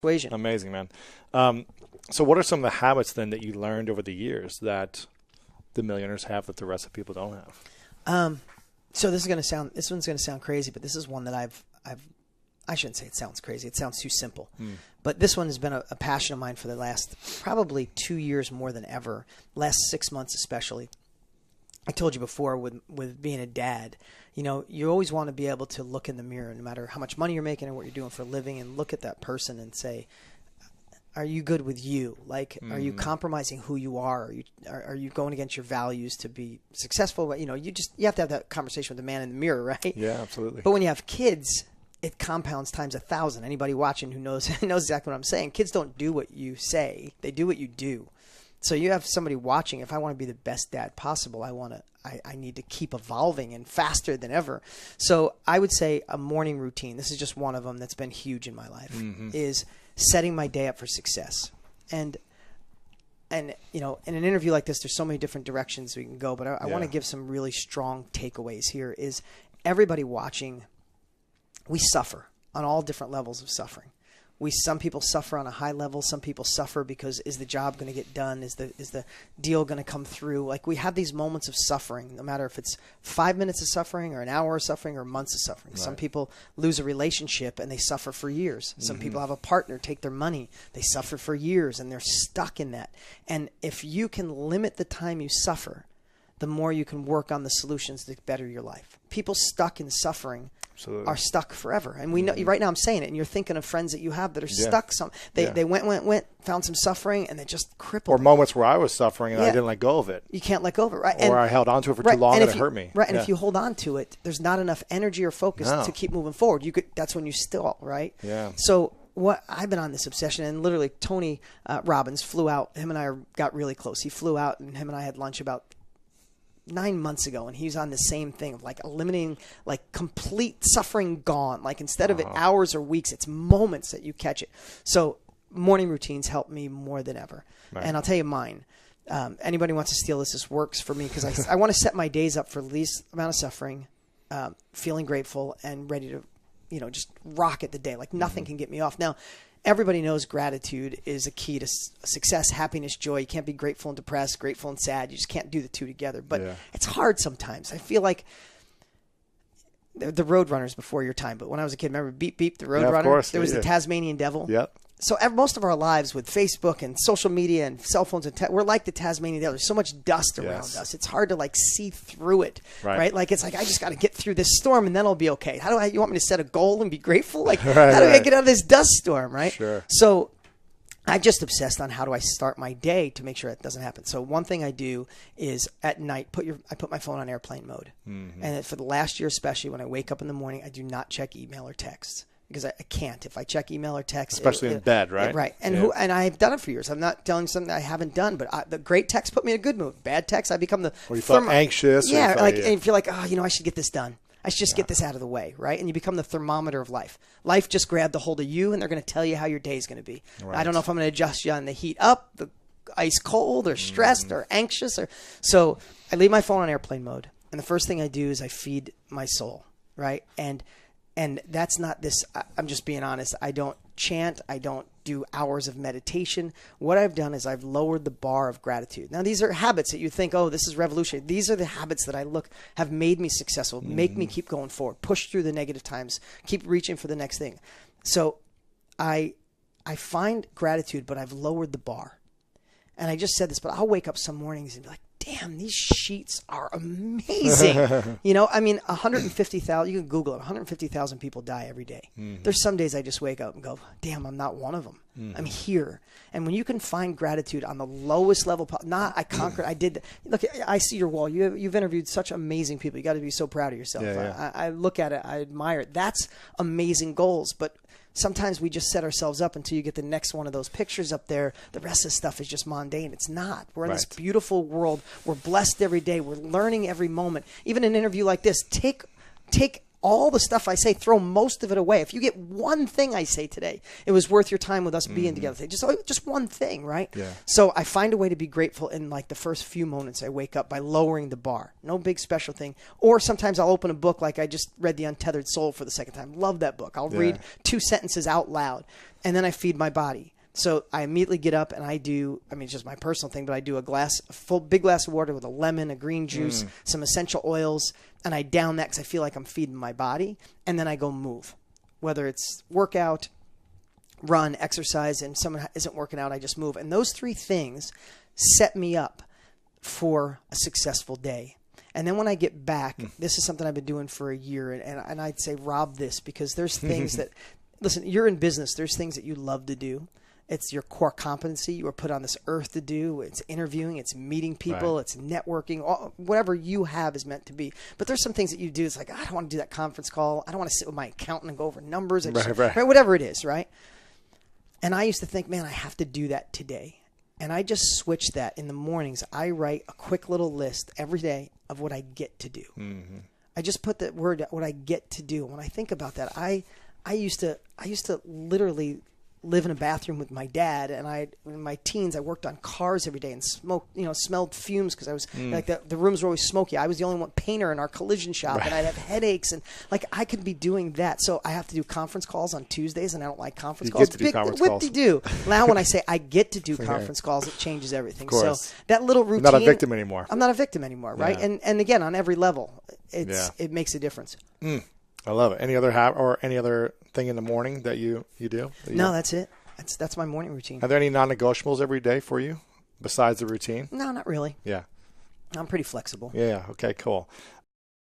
equation. Amazing, man. So what are some of the habits then that you learned over the years that the millionaires have that the rest of people don't have? So this one's going to sound crazy, but this is one that I shouldn't say it sounds crazy. It sounds too simple. But this one has been a passion of mine for the last probably 2 years more than ever, last 6 months especially. I told you before with being a dad, you always want to be able to look in the mirror, no matter how much money you're making or what you're doing for a living, and look at that person and say, are you good with you? Like, are you compromising who you are? Are you going against your values to be successful? You have to have that conversation with the man in the mirror, right? Yeah, absolutely. But when you have kids, it compounds times 1,000. Anybody watching who knows exactly what I'm saying. Kids don't do what you say; they do what you do. So you have somebody watching. If I want to be the best dad possible, I need to keep evolving and faster than ever. So I would say a morning routine. This is just one of them that's been huge in my life. Is setting my day up for success. And in an interview like this, there's so many different directions we can go, but I want to give some really strong takeaways here. Is everybody watching, we suffer on all different levels of suffering. Some people suffer on a high level. Some people suffer because, is the job going to get done? Is the deal going to come through? Like, we have these moments of suffering, no matter if it's 5 minutes of suffering or an hour of suffering or months of suffering. Right. Some people lose a relationship and they suffer for years. Some people have a partner take their money. They suffer for years and they're stuck in that. And if you can limit the time you suffer, the more you can work on the solutions to better your life. People stuck in suffering are stuck forever. And we know right now I'm saying it, and you're thinking of friends that you have that are stuck. They went, found some suffering, and they just crippled. Or moments where I was suffering and I didn't let go of it. You can't let go of it, right? Or I held on to it for too long and it hurt me. Right, and if you hold on to it, there's not enough energy or focus to keep moving forward. That's when you stall, right? Yeah. So I've been on this obsession, and literally Tony Robbins flew out. Him and I got really close. He flew out, and him and I had lunch about 9 months ago, and he's on the same thing of like eliminating, like, complete suffering gone. Like, instead of it hours or weeks, it's moments that you catch it. So morning routines help me more than ever. Right. And I'll tell you mine. Anybody wants to steal this works for me, because I want to set my days up for the least amount of suffering, feeling grateful and ready to, just rocket the day. Like, nothing can get me off. Now, everybody knows gratitude is a key to success, happiness, joy. You can't be grateful and depressed, grateful and sad. You just can't do the two together. But it's hard sometimes. I feel like the Roadrunners before your time. But when I was a kid, remember Beep Beep, the Roadrunner? Of course. There was the Tasmanian Devil. Yep. So most of our lives with Facebook and social media and cell phones, we're like the Tasmanian Devil. There's so much dust around us. It's hard to see through it, right? Like, it's like, I just got to get through this storm and then I'll be okay. You want me to set a goal and be grateful? Like, how do I get out of this dust storm, right? Sure. So I just obsessed on how do I start my day to make sure it doesn't happen. So one thing I do is at night, I put my phone on airplane mode. And for the last year, especially when I wake up in the morning, I do not check email or texts. Because I can't. If I check email or text, especially in bed, right? Right. And and I've done it for years. I'm not telling you something that I haven't done, but the great text put me in a good mood. Bad text, I become or you felt anxious. Yeah, and you feel like, I should get this done. I should just get this out of the way, right? And you become the thermometer of life. Life just grabbed a hold of you, and they're going to tell you how your day is going to be. Right. I don't know if I'm going to adjust you on the heat up, the ice cold, or stressed, or anxious, so I leave my phone on airplane mode, and the first thing I do is I feed my soul, right? And that's not this, I'm just being honest. I don't chant. I don't do hours of meditation. What I've done is I've lowered the bar of gratitude. Now, these are habits that you think, this is revolutionary. These are the habits that have made me successful, make me keep going forward, push through the negative times, keep reaching for the next thing. So I find gratitude, but I've lowered the bar. And I just said this, but I'll wake up some mornings and be like, damn, these sheets are amazing. 150,000, you can Google it, 150,000 people die every day. There's some days I just wake up and go, damn, I'm not one of them. I'm here. And when you can find gratitude on the lowest level, I conquered, I did. Look, I see your wall. You've interviewed such amazing people. You got to be so proud of yourself. I look at it, I admire it. That's amazing goals. But sometimes we just set ourselves up until you get the next one of those pictures up there. The rest of the stuff is just mundane. It's not. We're in this beautiful world. We're blessed every day. We're learning every moment. Even an interview like this, take all the stuff I say, throw most of it away. If you get one thing I say today, it was worth your time with us being together. Just one thing, right? Yeah. So I find a way to be grateful in like the first few moments I wake up by lowering the bar. No big special thing. Or sometimes I'll open a book like I just read The Untethered Soul for the second time. Love that book. I'll read 2 sentences out loud, and then I feed my body. So I immediately get up and I do, I mean, it's just my personal thing, but I do a big glass of water with a lemon, a green juice, some essential oils, and I down that because I feel like I'm feeding my body. And then I go move, whether it's workout, run, exercise, and someone isn't working out, I just move. And those 3 things set me up for a successful day. And then when I get back, this is something I've been doing for a year, and I'd say rob this, because there's things that, listen, you're in business, there's things that you love to do. It's your core competency. You were put on this earth to do. It's interviewing. It's meeting people. It's networking. Whatever you have is meant to be. But there's some things that you do. It's like, I don't want to do that conference call. I don't want to sit with my accountant and go over numbers. Right, whatever it is, right? And I used to think, man, I have to do that today. And I just switched that. In the mornings, I write a quick little list every day of what I get to do. Mm-hmm. I just put that word, what I get to do. When I think about that, I used to literally live in a bathroom with my dad, and in my teens I worked on cars every day and smelled fumes because I was like the rooms were always smoky. I was the only one painter in our collision shop, and I'd have headaches, and like I could be doing that. So I have to do conference calls on Tuesdays, and I don't like conference calls. Get to do conference calls. Do. Now when I say I get to do conference calls, it changes everything. So that little routine. You're not a victim anymore. I'm not a victim anymore, right? Yeah. And again, on every level, it makes a difference. I love it. Any other or any other thing in the morning that you do? No, that's it. That's my morning routine. Are there any non-negotiables every day for you besides the routine? No, not really. Yeah. I'm pretty flexible. Yeah. Okay, cool.